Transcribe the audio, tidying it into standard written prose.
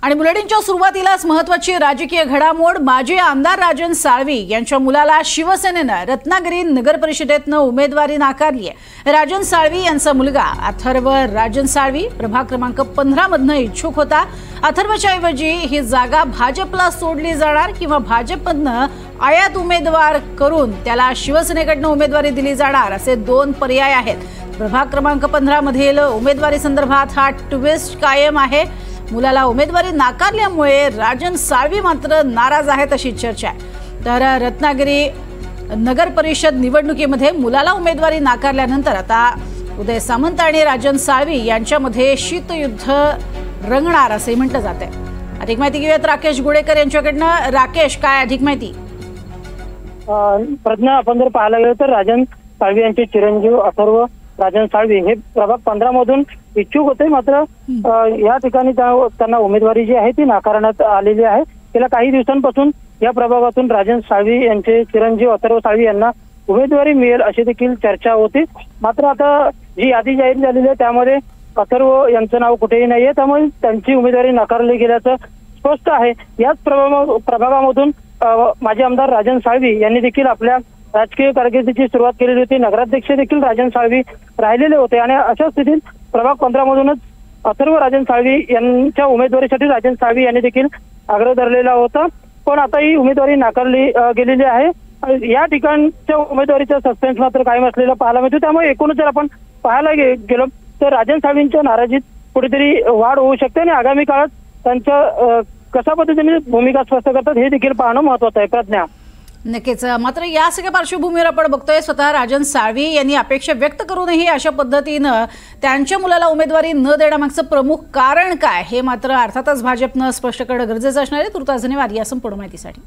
आणि बुलेटिनच्या सुरुवातीलाच महत्त्वाची राजकीय घडामोड। माजी आमदार राजन साळवी यांच्या मुलाला शिवसेनेने रत्नागिरी नगर परिषदेतनं उमेदवारी नाकारली आहे। राजन साळवी यांचा मुलगा अथर्व राजन साळवी प्रभाग क्रमांक 15 मधनं इच्छुक होता। अथर्वच्या ऐवजी ही जागा भाजपला सोडली जाणार किंवा भाजपमधनं आयात उमेदवार करून त्याला शिवसेनेकडनं उमेदवारी दिली जाणार असे दोन पर्याय आहेत। प्रभाग क्रमांक 15 मधील उमेदवारी संदर्भात हा ट्विस्ट कायम आहे। मुलाला उमेदवारी नाकारल्यामुळे राजन साळवी मात्र नाराज आहेत अशी चर्चा आहे। तर रत्नागिरी नगर परिषद निवडणुकीमध्ये मुलाला उमेदवारी नाकारल्यानंतर आता उदय सामंत आणि राजन साळवी यांच्यामध्ये शीतयुद्ध रंगणार असे म्हटलं जाते। अधिक माहिती घेऊयात राकेश गुडेकर यांच्याकडनं। राकेश, काय अधिक माहिती? प्रज्ञा, आपण जर पाहायला गेलो तर राजन साळवी यांचे चिरंजीव अथर्व राजन साळवी हे प्रभाग 15 मधून इच्छुक होते, मात्र या ठिकाणी त्यांना उमेदवारी जी आहे ती नाकारण्यात आलेली आहे। गेल्या काही दिवसांपासून या प्रभागातून राजन साळवी यांचे चिरंजीव अथर्व साळवी यांना उमेदवारी मिळेल अशी देखील चर्चा होती। मात्र आता जी यादी जाहीर झालेली आहे त्यामध्ये अथर्व यांचं नाव कुठेही नाहीये, त्यामुळे त्यांची उमेदवारी नाकारली गेल्याचं स्पष्ट आहे। याच प्रभागामधून माजी आमदार राजन साळवी यांनी देखील आपल्या राजकीय कारकिर्दीची सुरुवात केलेली होती। नगराध्यक्ष देखील राजन साळवी राहिलेले होते आणि अशा स्थितीत प्रभाग 15 मधूनच अथर्व राजन साळवी यांच्या उमेदवारीसाठी राजन साळवी यांनी देखील आग्रह धरलेला होता, पण आता ही उमेदवारी नाकारली गेलेली आहे। या ठिकाणच्या उमेदवारीचा सस्पेन्स मात्र कायम असलेला पाहायला मिळतो। त्यामुळे एकूणच जर आपण पाहायला गेलो तर राजन साळवींच्या नाराजीत कुठेतरी वाढ होऊ शकते आणि आगामी काळात त्यांच्या कशा पद्धतीने भूमिका स्पष्ट करतात हे देखील पाहणं महत्त्वाचं आहे। प्रज्ञा, नक्कीच। मात्र या सगळ्या पार्श्वभूमीवर आपण बघतोय स्वतः राजन साळवी यांनी अपेक्षा व्यक्त करूनही अशा पद्धतीनं त्यांच्या मुलाला उमेदवारी न देण्यामागचं प्रमुख कारण काय हे मात्र अर्थातच भाजपनं स्पष्ट करणं गरजेचं असणार आहे। तुर्तास धन्यवाद या संपूर्ण माहितीसाठी।